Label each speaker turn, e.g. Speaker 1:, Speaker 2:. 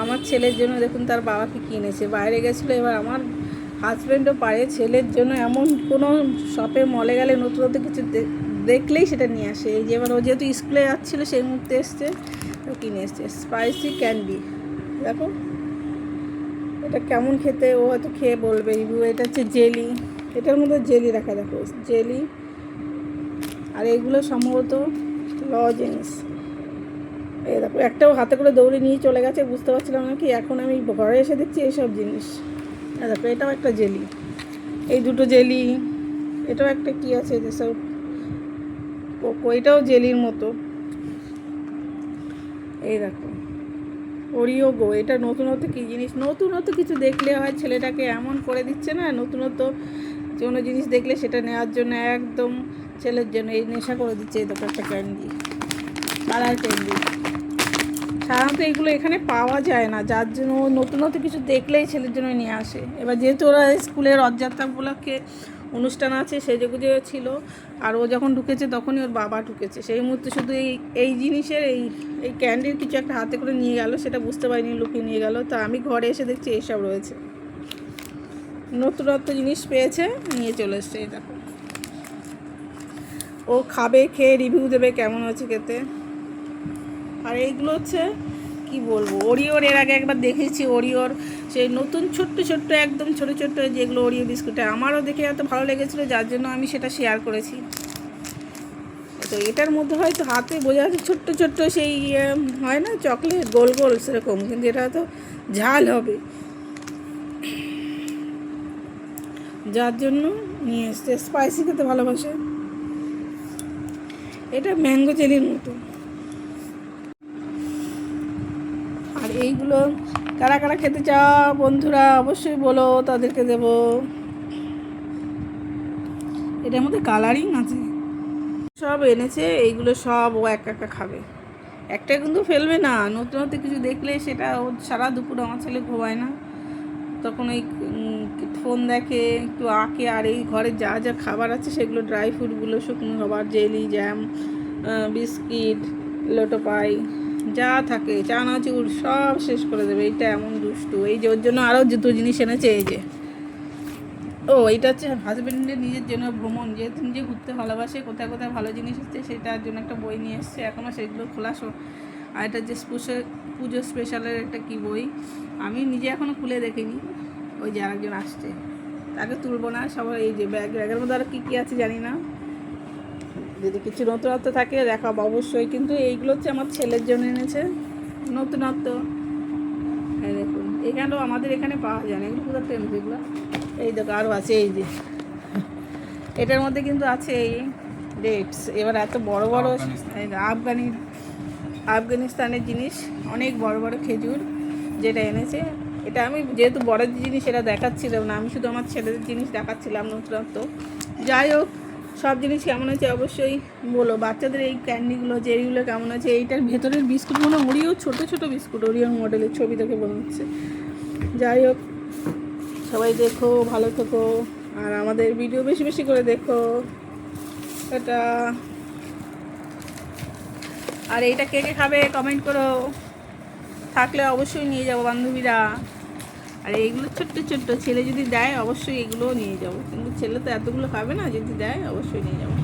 Speaker 1: আমার ছেলের জন্য দেখুন তার বাবাকে কিনেছে, বাইরে গেছিলো। এবার আমার হাজব্যান্ডও পারে ছেলের জন্য এমন কোনো শপে মলে গেলে নতুন নতুন কিছু দেখলেই সেটা নিয়ে আসে। এই যে এবার ও যেহেতু স্কুলে যাচ্ছিলো সেই মুহূর্তে এসছে, তো কিনে এসছে স্পাইসি ক্যান্ডি। দেখো এটা কেমন খেতে, ও হয়তো খেয়ে বলবে রিভিউ। এটা হচ্ছে জেলি, এটার মধ্যে জেলি রাখা, দেখো জেলি। আর এইগুলো সম্ভবত লজেন্স। এই দেখো একটাও হাতে করে দৌড়ে নিয়ে চলে গেছে, বুঝতে পারছিলাম না কি, এখন আমি ঘরে এসে দেখছি এইসব জিনিস। দেখো এটাও একটা জেলি, এই দুটো জেলি। এটাও একটা কি আছে যেসব কোকো, এটাও জেলির মতো। এই দেখো ওরিও গো, এটা নতুনত্ব কী জিনিস, নতুনত্ব কিছু দেখলে হয় ছেলেটাকে এমন করে দিচ্ছে না, নতুনত্ব কোনো জিনিস দেখলে সেটা নেওয়ার জন্য একদম ছেলের জন্য এই নেশা করে দিচ্ছে। এই দেখো একটা ক্যান্ডি, কালার ক্যান্ডি। সাধারণত এগুলো এখানে পাওয়া যায় না, যার জন্য নতুনত্ব কিছু দেখলেই ছেলের জন্য নিয়ে আসে। এবার যেহেতু ওরা স্কুলের রথযাত্রা উপলক্ষে অনুষ্ঠান আছে, সেজেগুজে ছিল, আর ও যখন ঢুকেছে তখনই ওর বাবা ঢুকেছে, সেই মুহূর্তে শুধু এই জিনিসের এই ক্যান্ডির কিছু একটা হাতে করে নিয়ে গেল, সেটা বুঝতে পারিনি, লুকিয়ে নিয়ে গেল। তো আমি ঘরে এসে দেখছি এইসব রয়েছে, নতুনত্ব জিনিস পেয়েছে নিয়ে চলে এসছে। এই দেখো ও খাবে, খেয়ে রিভিউ দেবে কেমন হচ্ছে খেতে। আর এইগুলো হচ্ছে কি বলবো, ওরিওর এর আগে একবার দেখেছি, ওরিওর সেই নতুন ছোট্ট ছোট্ট একদম ছোটো ছোট্ট যেগুলো ওরিও বিস্কুটে, আমারও দেখে এত ভালো লেগেছিলো, যার জন্য আমি সেটা শেয়ার করেছি। তো এটার মধ্যে হয়তো হাতে বোঝা যাচ্ছে ছোট্ট ছোট্ট সেই হয় না চকলেট গোল গোল সেরকম, কিন্তু এটা তো ঝাল হবে, যার জন্য নিয়ে এসছে। স্পাইসি খেতে ভালোবাসে। এটা ম্যাঙ্গো জেলির মতো। আর এইগুলো কারা কারা খেতে চাও বন্ধুরা অবশ্যই বলো, তাদেরকে দেব। এটার মধ্যে কালারিং আছে, সব এনেছে এইগুলো, সব ও একা একা খাবে, একটা কিন্তু ফেলবে না। নতুন নতুন কিছু দেখলে সেটা ও সারা দুপুর, আমার ছেলে ঘুমায় না, তখন ওই ফোন দেখে, একটু আঁকে। আর এই ঘরে যা যা খাবার আছে সেগুলো ড্রাই ফ্রুটগুলো, শুকনো খাবার, জেলি, জ্যাম, বিস্কিট, লোটো পাই, যা থাকে চানাচুর সব শেষ করে দেবে। এইটা এমন দুষ্টু, এই যে ওর জন্য আরও দুটো জিনিস এনেছে। এই যে এইটা হচ্ছে হাজব্যান্ডের নিজের জন্য ভ্রমণ, যেহেতু নিজে ঘুরতে ভালোবাসে, কোথায় কোথায় ভালো জিনিস হচ্ছে সেটার জন্য একটা বই নিয়ে এসছে, এখনও সেগুলো খোলা। আর এটা যে পুজো স্পেশালের একটা কি বই, আমি নিজে এখনও খুলে দেখিনি। ওই যে আরেকজন আসছে, তাকে তুলবো না। সবাই এই যে ব্যাগের মধ্যে আরও কী কী আছে জানি না, যদি কিছু নতুনত্ব থাকে দেখাবো অবশ্যই। কিন্তু এইগুলো হচ্ছে আমার ছেলের জন্য এনেছে নতুনত্ব। হ্যাঁ দেখুন, এখানেও আমাদের এখানে পাওয়া যায় না, এগুলো কোথাও ফেমস এগুলো। এই দেখো আরও আছে, এই যে এটার মধ্যে কিন্তু আছে এই ডেটস। এবার এত বড় বড় আফগানিস্তানের জিনিস, অনেক বড় বড় খেজুর যেটা এনেছে। এটা আমি যেহেতু বড় জিনিস এটা দেখাচ্ছিলাম না, আমি শুধু আমার ছেলেদের জিনিস দেখাচ্ছিলাম নতুনত্ব। যাই হোক, সব জিনিস কেমন আছে অবশ্যই বলো। বাচ্চাদের এই ক্যান্ডিগুলো জেরিগুলো কেমন আছে। এইটার ভেতরের বিস্কুটগুলো ওরিও ছোটো ছোটো বিস্কুট, ওরিও মডেলের ছবি দেখে মনে হচ্ছে। যাই হোক, সবাই দেখো, ভালো থেকো, আর আমাদের ভিডিও বেশি বেশি করে দেখো। এটা আর এইটা কে কে খাবে কমেন্ট করো, থাকলে অবশ্যই নিয়ে যাবো বান্ধবীরা। আর এইগুলো ছোট্ট ছোট্ট, ছেলে যদি দেয় অবশ্যই এগুলোও নিয়ে যাবো, কিন্তু ছেলে তো এতগুলো খাবে না, যদি দেয় অবশ্যই নিয়ে যাবো।